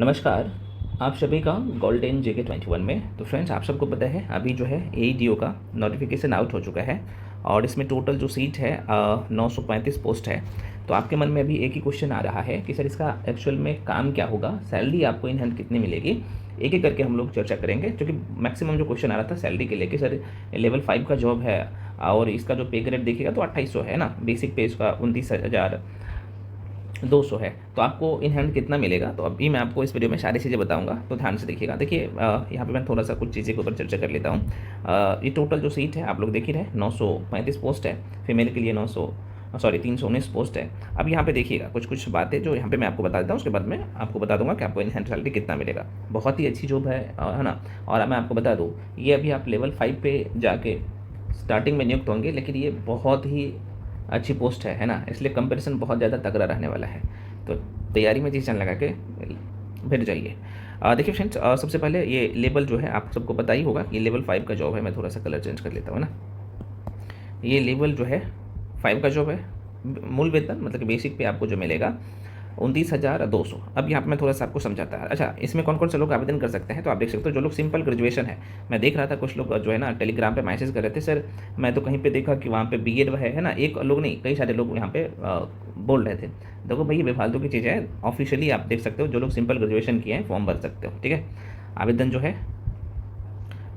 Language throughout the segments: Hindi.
नमस्कार। आप सभी का गोल्डन जेके 21 में। तो फ्रेंड्स, आप सबको पता है अभी जो है एईडीओ का नोटिफिकेशन आउट हो चुका है और इसमें टोटल जो सीट है 935 पोस्ट है। तो आपके मन में अभी एक ही क्वेश्चन आ रहा है कि सर इसका एक्चुअल में काम क्या होगा, सैलरी आपको इन हैंड कितनी मिलेगी। एक एक करके हम लोग चर्चा करेंगे, क्योंकि मैक्सिमम जो क्वेश्चन आ रहा था सैलरी के लेके, सर लेवल 5 का जॉब है और इसका जो पे ग्रेड देखिएगा तो 2800 है ना, बेसिक पे इसका 29,200 है। तो आपको इन हैंड कितना मिलेगा, तो अभी मैं आपको इस वीडियो में सारी चीज़ें बताऊंगा, तो ध्यान से देखिएगा। देखिए यहाँ पे मैं थोड़ा सा कुछ चीज़ें के ऊपर चर्चा कर लेता हूँ। ये टोटल जो सीट है आप लोग देख ही रहे, 935 पोस्ट है। फीमेल के लिए 319 पोस्ट है। अब यहाँ पे देखिएगा कुछ कुछ बातें जो यहाँ पे मैं आपको बता देता हूँ, उसके बाद में आपको बता दूंगा कि आपको इन हैंड सैलरी कितना मिलेगा। बहुत ही अच्छी जॉब है ना। और मैं आपको बता दूँ, ये अभी आप लेवल 5 पे जाके स्टार्टिंग में नियुक्त होंगे, लेकिन ये बहुत ही अच्छी पोस्ट है ना, इसलिए कंपटीशन बहुत ज़्यादा तगड़ा रहने वाला है। तो तैयारी में जी जान लगा के भिड़ जाइए। देखिए फ्रेंड्स, सबसे पहले ये लेवल जो है आप सबको पता ही होगा, ये लेवल 5 का जॉब है। मैं थोड़ा सा कलर चेंज कर लेता हूँ ना। ये लेवल जो है 5 का जॉब है। मूल वेतन मतलब कि बेसिक पे आपको जो मिलेगा 29,200। अब यहाँ पे मैं थोड़ा सा आपको समझाता है। अच्छा, इसमें कौन कौन से लोग आवेदन कर सकते हैं, तो आप देख सकते हो जो लोग सिंपल ग्रेजुएशन है। मैं देख रहा था कुछ लोग जो है ना टेलीग्राम पे मैसेज कर रहे थे, सर मैं तो कहीं पे देखा कि वहाँ पे बीएड है ना। एक लोग नहीं, कई सारे लोग यहाँ पे बोल रहे थे। देखो भाई, ये बेफालतू की चीज़ है। ऑफिशियली आप देख सकते हो, जो लोग सिंपल ग्रेजुएशन किए हैं फॉर्म भर सकते हो, ठीक है। आवेदन जो है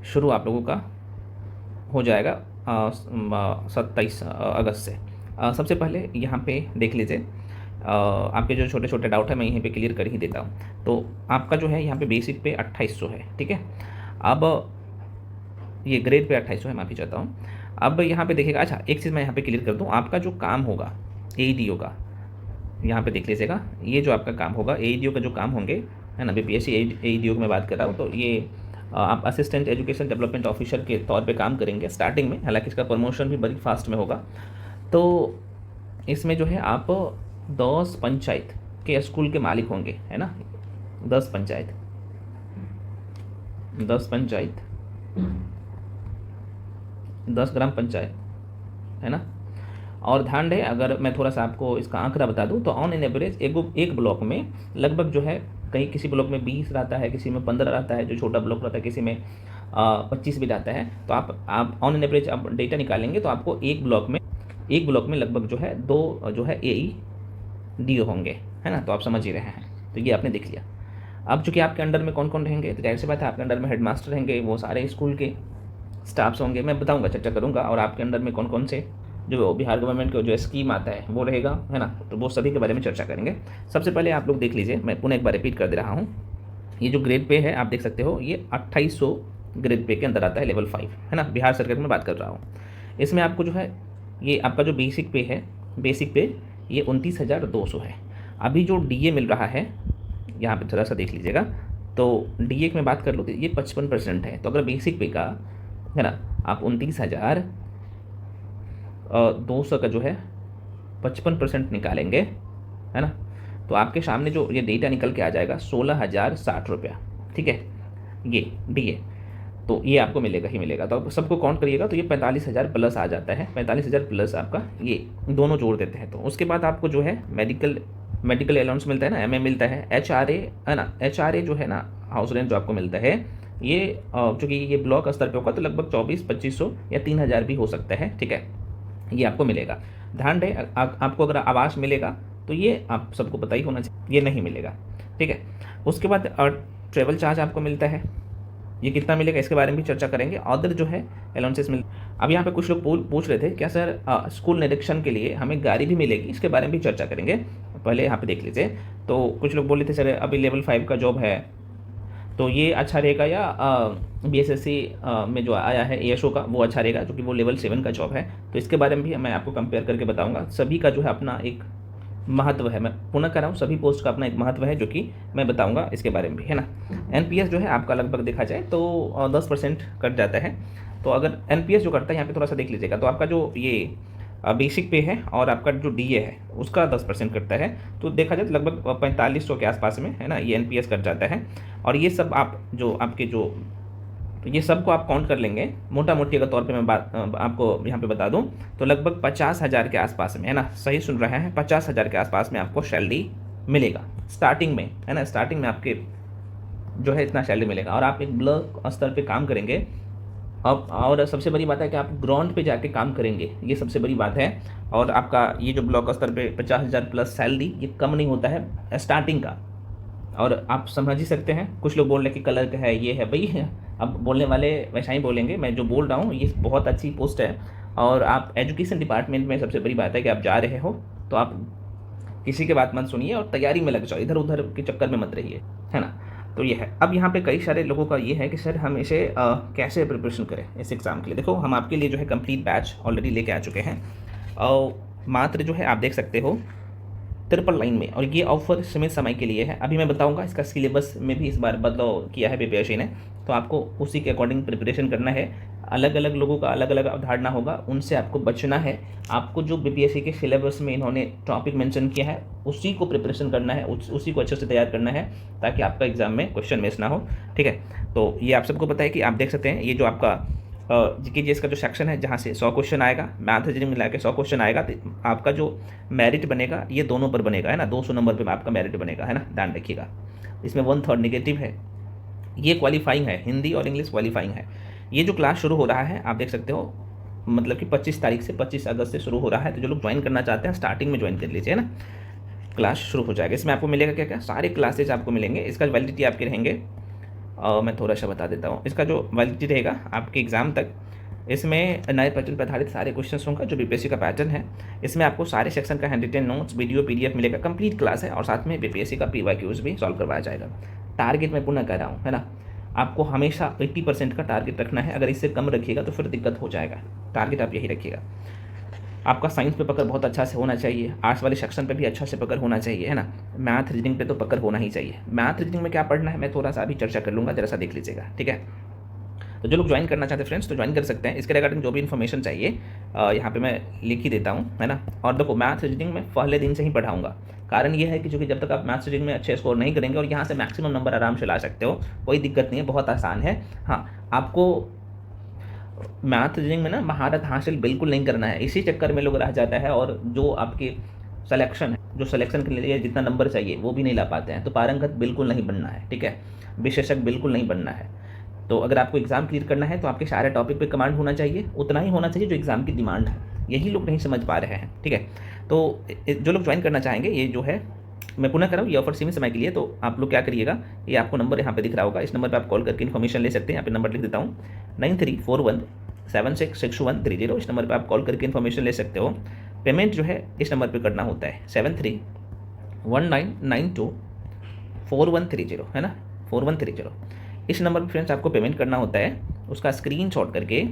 शुरू आप लोगों का हो जाएगा 27 अगस्त से। सबसे पहले यहाँ पे देख लीजिए, आपके जो छोटे छोटे डाउट है मैं यहीं पे क्लियर कर ही देता हूँ। तो आपका जो है यहाँ पे बेसिक पे 2800 है, ठीक है। अब ये ग्रेड पे 2800 है, माफ़ी चाहता हूँ। अब यहाँ पे देखिएगा, अच्छा एक चीज़ मैं यहाँ पे क्लियर कर दूँ, आपका जो काम होगा एईडीओ का, यहाँ पे देख लीजिएगा। ये जो आपका काम होगा एईडीओ का जो काम होंगे, है ना, बीपीएससी एईडीओ की मैं बात कर रहा हूँ। तो ये आप असिस्टेंट एजुकेशन डेवलपमेंट ऑफिसर के तौर पे काम करेंगे स्टार्टिंग में। हालांकि इसका प्रमोशन भी बड़ी फास्ट में होगा। तो इसमें जो है आप 10 पंचायत के स्कूल के मालिक होंगे, है ना। 10 पंचायत 10 ग्राम पंचायत, है ना। और ध्यान रहे, अगर मैं थोड़ा सा आपको इसका आंकड़ा बता दूं, तो ऑन एन एवरेज एक ब्लॉक में लगभग जो है, कहीं किसी ब्लॉक में 20 रहता है, किसी में 15 रहता है, जो छोटा ब्लॉक रहता है, किसी में 25 भी रहता है। तो आप ऑन एन एवरेज आप डेटा निकालेंगे तो आपको एक ब्लॉक में लगभग जो है 2 जो है एईडीओ होंगे, है ना। तो आप समझ ही रहे हैं। तो ये आपने देख लिया। अब चूँकि आपके अंडर में कौन कौन रहेंगे, तो जाहिर सी बात है आपके अंडर में हेडमास्टर रहेंगे, वो सारे स्कूल के स्टाफ्स होंगे। मैं बताऊंगा, चर्चा करूंगा। और आपके अंडर में कौन कौन से जो बिहार गवर्नमेंट का जो स्कीम आता है वो रहेगा, है ना। तो वो सभी के बारे में चर्चा करेंगे। सबसे पहले आप लोग देख लीजिए, मैं पुनः एक बार रिपीट कर दे रहा हूँ। ये जो ग्रेड पे है आप देख सकते हो, ये 2800 ग्रेड पे के अंदर आता है, लेवल 5, है ना। बिहार सरकार की मैं बात कर रहा हूँ। इसमें आपको जो है, ये आपका जो बेसिक पे है, बेसिक पे ये 29,200 है। अभी जो डीए मिल रहा है, यहाँ पे थोड़ा सा देख लीजिएगा। तो डीए की मैं बात कर लो तो ये 55% है। तो अगर बेसिक पे का, है ना, आप 29,200 का जो है 55% निकालेंगे, है ना, तो आपके सामने जो ये डेटा निकल के आ जाएगा 16,060 रुपया, ठीक है। ये डीए तो ये आपको मिलेगा ही मिलेगा। तो आप सबको काउंट करिएगा तो ये 45,000 प्लस आ जाता है। 45,000 प्लस आपका ये दोनों जोड़ देते हैं। तो उसके बाद आपको जो है मेडिकल अलाउंस मिलता है ना, एमए मिलता है, एचआरए, है ना। एचआरए जो है ना, हाउस रेंट जो आपको मिलता है, ये चूँकि ये ब्लॉक स्तर पे होगा तो लगभग 24-2500 या 3,000 भी हो सकता है, ठीक है। ये आपको मिलेगा। ध्यान रहे, आपको अगर आवास मिलेगा तो ये आप सबको पता ही होना चाहिए, ये नहीं मिलेगा, ठीक है। उसके बाद ट्रेवल चार्ज आपको मिलता है, ये कितना मिलेगा इसके बारे में भी चर्चा करेंगे। अदर जो है अलाउंसेस मिल। अब यहाँ पे कुछ लोग पूछ रहे थे क्या सर स्कूल निरीक्षण के लिए हमें गाड़ी भी मिलेगी, इसके बारे में भी चर्चा करेंगे। पहले यहाँ पे देख लीजिए। तो कुछ लोग बोल रहे थे सर अभी लेवल 5 का जॉब है तो ये अच्छा रहेगा, या बीएसएससी में जो आया है एएसओ का वो अच्छा रहेगा, क्योंकि वो लेवल 7 का जॉब है। तो इसके बारे में भी मैं आपको कंपेयर करके बताऊंगा। सभी का जो है अपना एक महत्व है, मैं पुनः कर रहा हूँ, सभी पोस्ट का अपना एक महत्व है, जो कि मैं बताऊंगा इसके बारे में भी, है ना। एनपीएस जो है आपका लगभग देखा जाए तो 10% कट जाता है। तो अगर एनपीएस जो करता है, यहाँ पे थोड़ा सा देख लीजिएगा, तो आपका जो ये बेसिक पे है और आपका जो डीए है उसका 10% कटता है। तो देखा जाए तो लगभग 4500 के आसपास में, है ना, ये एनपीएस कट जाता है। और ये सब आप जो आपके जो, तो ये सबको आप काउंट कर लेंगे मोटा मोटी अगर तौर पे मैं बात आपको यहाँ पे बता दूँ, तो लगभग 50,000 के आसपास में, है ना, सही सुन रहे हैं, 50,000 के आसपास में आपको सैलरी मिलेगा स्टार्टिंग में, है ना। स्टार्टिंग में आपके जो है इतना सैलरी मिलेगा, और आप एक ब्लॉक स्तर पे काम करेंगे। अब और सबसे बड़ी बात है कि आप ग्राउंड पे जाके काम करेंगे, ये सबसे बड़ी बात है। और आपका ये जो ब्लॉक स्तर पे 50,000 प्लस सैलरी, ये कम नहीं होता है स्टार्टिंग का। और आप समझ ही सकते हैं, कुछ लोग बोल रहे हैं कि कलर का है, ये है भाई है, अब बोलने वाले वैसा ही बोलेंगे। मैं जो बोल रहा हूँ ये बहुत अच्छी पोस्ट है। और आप एजुकेशन डिपार्टमेंट में, सबसे बड़ी बात है कि आप जा रहे हो तो आप किसी की बात मत सुनिए और तैयारी में लग जाओ, इधर उधर के चक्कर में मत रहिए, है ना। तो ये है। अब यहाँ पे कई सारे लोगों का ये है कि सर हम इसे कैसे प्रिपरेशन करें इस एग्ज़ाम के लिए। देखो, हम आपके लिए जो है कंप्लीट बैच ऑलरेडी लेके आ चुके हैं, और मात्र जो है आप देख सकते हो 53 लाइन में, और ये ऑफर सीमित समय के लिए है। अभी मैं बताऊंगा, इसका सिलेबस में भी इस बार बदलाव किया है बीपीएससी ने, तो आपको उसी के अकॉर्डिंग प्रिपरेशन करना है। अलग अलग लोगों का अलग अलग अवधारणा होगा, उनसे आपको बचना है। आपको जो बीपीएससी के सिलेबस में इन्होंने टॉपिक मेंशन किया है उसी को प्रिपरेशन करना है, उसी को अच्छे से तैयार करना है, ताकि आपका एग्जाम में क्वेश्चन मिस ना हो। ठीक है, तो ये आप सबको पता है कि आप देख सकते हैं ये जो आपका जीके का जो सेक्शन है, जहाँ से 100 क्वेश्चन आएगा, मैथ रीजनिंग मिला के 100 क्वेश्चन आएगा, तो आपका जो मेरिट बनेगा ये दोनों पर बनेगा, है ना। 200 नंबर पे आपका मेरिट बनेगा, है ना, ध्यान रखिएगा। इसमें 1/3 नेगेटिव है। ये क्वालिफाइंग है, हिंदी और इंग्लिश क्वालिफाइंग है। ये जो क्लास शुरू हो रहा है आप देख सकते हो, मतलब कि 25 तारीख से 25 अगस्त से शुरू हो रहा है। तो जो लोग ज्वाइन करना चाहते हैं स्टार्टिंग में ज्वाइन कर लीजिए, है ना। क्लास शुरू हो जाएगा, इसमें आपको मिलेगा क्या क्या, सारे क्लासेज आपको मिलेंगे। इसका वैलिडिटी आपके रहेंगे, मैं थोड़ा सा बता देता हूँ। इसका जो वैलिडिटी रहेगा आपके एग्ज़ाम तक, इसमें नए पैटर्न पर आधारित सारे क्वेश्चन होंगे जो बीपीएससी का पैटर्न है। इसमें आपको सारे सेक्शन का hand retain notes, video, PDF मिलेगा, कंप्लीट क्लास है। और साथ में बीपीएससी का पीवाईक्यूज भी सॉल्व करवाया जाएगा। टारगेट मैं पुनः कह रहा हूँ, है ना, आपको हमेशा 80% का टारगेट रखना है। अगर इससे कम रखिएगा तो फिर दिक्कत हो जाएगा। टारगेट आप यही रखिएगा। आपका साइंस पे पकड़ बहुत अच्छा से होना चाहिए, आर्ट्स वाले सेक्शन पे भी अच्छा से पकड़ होना चाहिए, है ना। मैथ रीजनिंग पे तो पकड़ होना ही चाहिए। मैथ रीजनिंग में क्या पढ़ना है मैं थोड़ा सा अभी चर्चा कर लूँगा, जरा सा देख लीजिएगा, ठीक है। तो जो लोग ज्वाइन करना चाहते हैं फ्रेंड्स, तो ज्वाइन कर सकते हैं। इसके रिगार्डिंग जो भी इन्फॉर्मेशन चाहिए यहाँ पे मैं लिख ही देता हूँ, है ना। और देखो, मैथ रीजनिंग में पहले दिन से ही पढ़ाऊँगा। कारण ये है कि चूँकि जब तक आप मैथ रीजनिंग में अच्छे स्कोर नहीं करेंगे, और यहाँ से मैक्सिमम नंबर आराम से ला सकते हो, कोई दिक्कत नहीं है, बहुत आसान है। हाँ, आपको मैथ रीजनिंग में ना महारत हासिल बिल्कुल नहीं करना है, इसी चक्कर में लोग रह जाता है। और जो आपकी सिलेक्शन है, जो सिलेक्शन के लिए जितना नंबर चाहिए वो भी नहीं ला पाते हैं। तो पारंगत बिल्कुल नहीं बनना है, ठीक है, विशेषज्ञ बिल्कुल नहीं बनना है। तो अगर आपको एग्ज़ाम क्लियर करना है तो आपके सारे टॉपिक पे कमांड होना चाहिए, उतना ही होना चाहिए जो एग्ज़ाम की डिमांड है। यही लोग नहीं समझ पा रहे हैं, ठीक है। तो जो लोग ज्वाइन करना चाहेंगे, ये जो है मैं पुनः कर रहा हूँ, ये ऑफर सीमित समय के लिए। तो आप लोग क्या करिएगा, ये आपको नंबर यहाँ पे दिख रहा होगा, इस नंबर पे आप कॉल करके इन्फॉर्मेशन ले सकते हैं। यहाँ पे नंबर लिख देता हूँ 9341766130। इस नंबर पे आप कॉल करके इन्फॉर्मेशन ले सकते हो। पेमेंट जो है इस नंबर पे करना होता है 7319924130, है ना, 4130। इस नंबर पर फ्रेंड्स आपको पेमेंट करना होता है। उसका स्क्रीनशॉट करके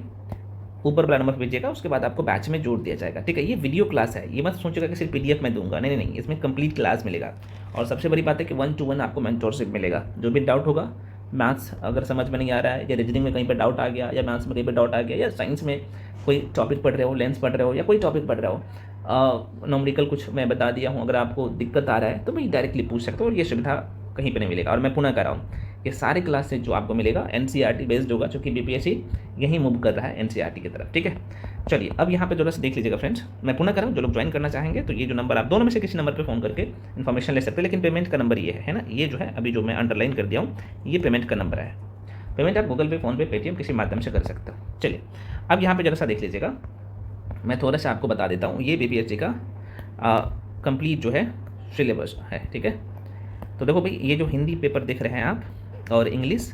ऊपर वाला नंबर भेजिएगा, उसके बाद आपको बैच में जोड़ दिया जाएगा, ठीक है। ये वीडियो क्लास है, ये मत सोचिएगा कि सिर्फ पीडीएफ में दूंगा, नहीं, इसमें कंप्लीट क्लास मिलेगा। और सबसे बड़ी बात है कि 1-to-1 आपको मेंटोरशिप मिलेगा। जो भी डाउट होगा, मैथ्स अगर समझ में नहीं आ रहा है, या रीजनिंग में कहीं पर डाउट आ गया, या मैथ्स में कहीं पर डाउट आ गया, या साइंस में कोई टॉपिक पढ़ रहे हो, लेंस पढ़ रहे हो, या कोई टॉपिक पढ़ रहे हो, न्यूमेरिकल कुछ मैं बता दिया हूँ, अगर आपको दिक्कत आ रहा है तो भाई डायरेक्टली पूछ सकते हो। और ये सुविधा कहीं पर नहीं मिलेगा। और मैं पुनः कह रहा हूँ, ये सारे क्लासेज जो आपको मिलेगा एनसीईआरटी बेस्ड होगा, क्योंकि बीपीएससी यही मूव कर रहा है एनसीईआरटी की तरफ, ठीक है। चलिए, अब यहाँ पे जरा सा देख लीजिएगा फ्रेंड्स, मैं पुनः कर रहा हूँ, जो लोग ज्वाइन करना चाहेंगे तो ये जो नंबर, आप दोनों में से किसी नंबर पे फ़ोन करके इन्फॉर्मेशन ले सकते हैं। लेकिन पेमेंट का नंबर ये है ना, ये जो है अभी जो मैं अंडरलाइन कर दिया हूँ, ये पेमेंट का नंबर है। पेमेंट आप गूगल पे, फ़ोनपे, पेटीएम किसी माध्यम से कर सकते हो। चलिए, अब यहाँ पर जरा सा देख लीजिएगा, मैं थोड़ा सा आपको बता देता हूँ। ये बीपीएससी का कंप्लीट जो है सिलेबस है, ठीक है। तो देखो भाई, ये जो हिंदी पेपर देख रहे हैं आप और इंग्लिश,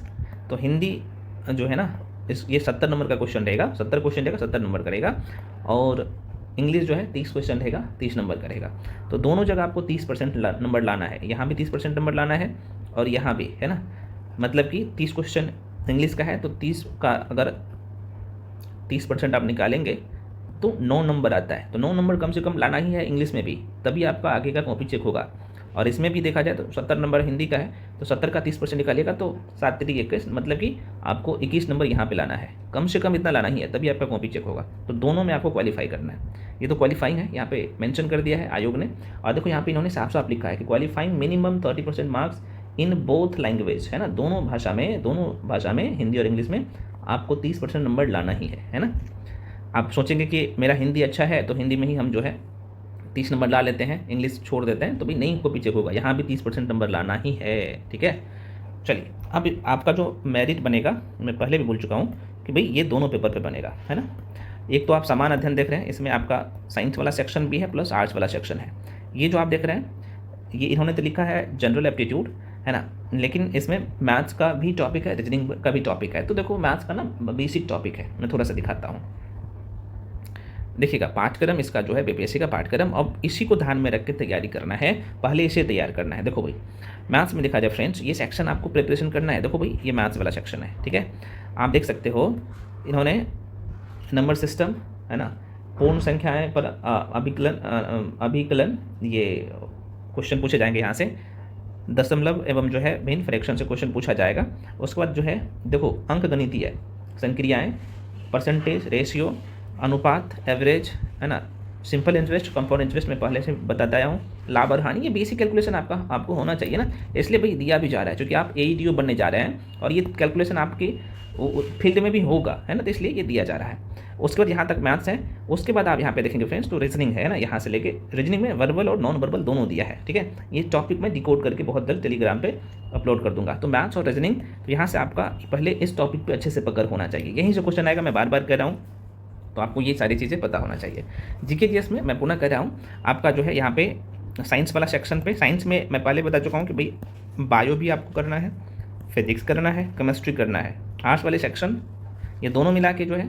तो हिंदी जो है ना, ये 70 नंबर का क्वेश्चन रहेगा, 70 क्वेश्चन रहेगा, 70 नंबर का रहेगा। और इंग्लिश जो है 30 क्वेश्चन रहेगा, 30 नंबर का रहेगा। तो दोनों जगह आपको 30% नंबर लाना है। यहाँ भी 30% नंबर लाना है और यहाँ भी, है ना। मतलब कि 30 क्वेश्चन इंग्लिश का है, तो 30 का अगर 30% आप निकालेंगे तो 9 नंबर आता है। तो 9 नंबर कम से कम लाना ही है इंग्लिश में भी, तभी आपका आगे का कॉपी चेक होगा। और इसमें भी देखा जाए तो 70 नंबर हिंदी का है, तो 70 का 30% निकालिएगा तो 7×3=21, मतलब कि आपको 21 नंबर यहाँ पे लाना है, कम से कम इतना लाना ही है, तभी आपका कॉपी चेक होगा। तो दोनों में आपको क्वालिफाई करना है। ये तो क्वालिफाइंग है, यहाँ पे मेंशन कर दिया है आयोग ने। और देखो यहाँ पे इन्होंने साफ साफ लिखा है कि qualifying minimum 30% marks in both language, है ना, दोनों भाषा में हिंदी और इंग्लिश में आपको 30% नंबर लाना ही है ना। आप सोचेंगे कि मेरा हिंदी अच्छा है तो हिंदी में ही हम जो है 30 नंबर ला लेते हैं, इंग्लिश छोड़ देते हैं, तो भाई नहीं, को पीछे होगा, यहाँ भी 30% नंबर लाना ही है, ठीक है। चलिए, अब आपका जो मेरिट बनेगा, मैं पहले भी बोल चुका हूँ कि भाई ये दोनों पेपर पे बनेगा, है ना। एक तो आप समान अध्ययन देख रहे हैं, इसमें आपका साइंस वाला सेक्शन भी है प्लस आर्ट्स वाला सेक्शन है। ये जो आप देख रहे हैं, ये इन्होंने तो लिखा है जनरल एप्टीट्यूड, है ना, लेकिन इसमें मैथ्स का भी टॉपिक है, रीजनिंग का भी टॉपिक है। तो देखो मैथ्स का ना बेसिक टॉपिक है, मैं थोड़ा सा दिखाता हूँ। देखिएगा, पाठ्यक्रम इसका जो है बीपीएससी का पाठ्यक्रम, अब इसी को ध्यान में रख के तैयारी करना है, पहले इसे तैयार करना है। देखो भाई, मैथ्स में देखा जाए फ्रेंड्स, ये सेक्शन आपको प्रिपरेशन करना है। देखो भाई, ये मैथ्स वाला सेक्शन है, ठीक है। आप देख सकते हो इन्होंने नंबर सिस्टम, है ना, पूर्ण संख्याएं पर अभिकलन, ये क्वेश्चन पूछे जाएंगे यहाँ से। दशमलव एवं जो है भिन्न फ्रैक्शन से क्वेश्चन पूछा जाएगा। उसके बाद जो है देखो अंक गणितीय संक्रियाएं, परसेंटेज, रेशियो, अनुपात, एवरेज, है ना, सिंपल इंटरेस्ट, कंपाउंड इंटरेस्ट में पहले से बताता आया हूँ, लाभ और हानि, ये बेसिक कैलकुलेशन आपको होना चाहिए ना, इसलिए भाई दिया भी जा रहा है क्योंकि आप एईडीओ बनने जा रहे हैं और ये कैलकुलेशन आपकी फील्ड में भी होगा, है ना, तो इसलिए ये दिया जा रहा है। उसके बाद यहाँ तक मैथ्स है। उसके बाद आप यहाँ पे देखेंगे फ्रेंड्स तो रीजनिंग है ना, यहाँ से लेके रीजनिंग में वर्बल और नॉन वर्बल दोनों दिया है, ठीक है। ये टॉपिक मैं डिकोड करके बहुत जल्द टेलीग्राम पे अपलोड कर दूंगा। तो मैथ्स और रीजनिंग, तो यहाँ से आपका पहले इस टॉपिक पे अच्छे से पकड़ होना चाहिए, यहीं से क्वेश्चन आएगा, मैं बार बार कह रहा हूँ, तो आपको ये सारी चीज़ें पता होना चाहिए। जीके जीएस में मैं पुनः कह रहा हूँ, आपका जो है यहाँ पे साइंस वाला सेक्शन पे, साइंस में मैं पहले बता चुका हूँ कि भाई बायो भी आपको करना है, फिजिक्स करना है, केमिस्ट्री करना है। आर्ट्स वाले सेक्शन ये दोनों मिला के जो है,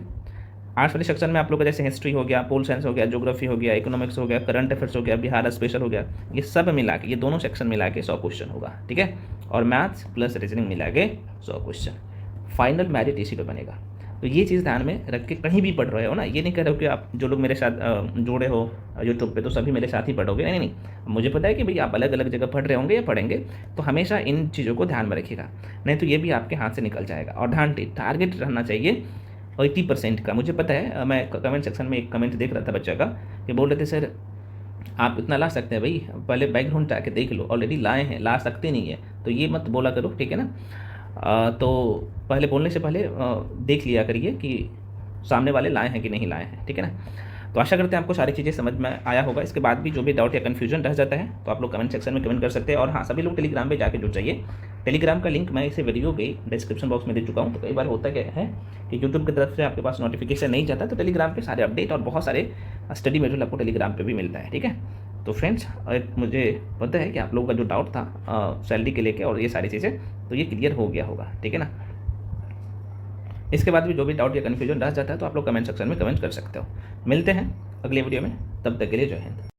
आर्ट्स वाले सेक्शन में आप लोग का जैसे हिस्ट्री हो गया, पोल साइंस हो गया, ज्योग्राफी हो गया, इकोनॉमिक्स हो गया, करंट अफेयर्स हो गया, बिहार स्पेशल हो गया, ये सब मिला के, ये दोनों सेक्शन मिला के 100 क्वेश्चन होगा, ठीक है। और मैथ्स प्लस रीजनिंग मिला के 100 क्वेश्चन, फाइनल मेरिट इसी पे बनेगा। तो ये चीज़ ध्यान में रख के कहीं भी पढ़ रहे हो ना, ये नहीं कह रहे हो कि आप जो लोग मेरे साथ जुड़े हो यूट्यूब पे तो सभी मेरे साथ ही पढ़ोगे, नहीं नहीं, मुझे पता है कि भाई आप अलग अलग जगह पढ़ रहे होंगे या पढ़ेंगे, तो हमेशा इन चीज़ों को ध्यान में रखिएगा, नहीं तो ये भी आपके हाथ से निकल जाएगा। और टारगेट रहना चाहिए 80% का। मुझे पता है, मैं कमेंट सेक्शन में एक कमेंट देख रहा था बच्चा का कि बोल रहे थे सर आप इतना ला सकते हैं, भाई पहले बैकग्राउंड जाके देख लो, ऑलरेडी लाए हैं, ला सकते नहीं है तो ये मत बोला करो, ठीक है ना। तो पहले बोलने से पहले देख लिया करिए कि सामने वाले लाए हैं कि नहीं लाए हैं, ठीक है ना। तो आशा करते हैं आपको सारी चीज़ें समझ में आया होगा। इसके बाद भी जो भी डाउट या कन्फ्यूजन रह जाता है तो आप लोग कमेंट सेक्शन में कमेंट कर सकते हैं। और हाँ, सभी लोग टेलीग्राम पे जाके जुड़ जाइए। टेलीग्राम का लिंक मैं इसे वीडियो के डिस्क्रिप्शन बॉक्स में दे चुका हूँ। तो कई बार होता क्या है कि यूट्यूब की तरफ से आपके पास नोटिफिकेशन नहीं जाता, तो टेलीग्राम पे सारे अपडेट और बहुत सारे स्टडी मटेरियल आपको टेलीग्राम पे भी मिलता है, ठीक है। तो फ्रेंड्स, मुझे पता है कि आप लोगों का जो डाउट था सैलरी के लेके और ये सारी चीज़ें, तो ये क्लियर हो गया होगा, ठीक है ना। इसके बाद भी जो भी डाउट या कन्फ्यूजन रह जाता है तो आप लोग कमेंट सेक्शन में कमेंट कर सकते हो। मिलते हैं अगले वीडियो में, तब तक के लिए जय हिंद।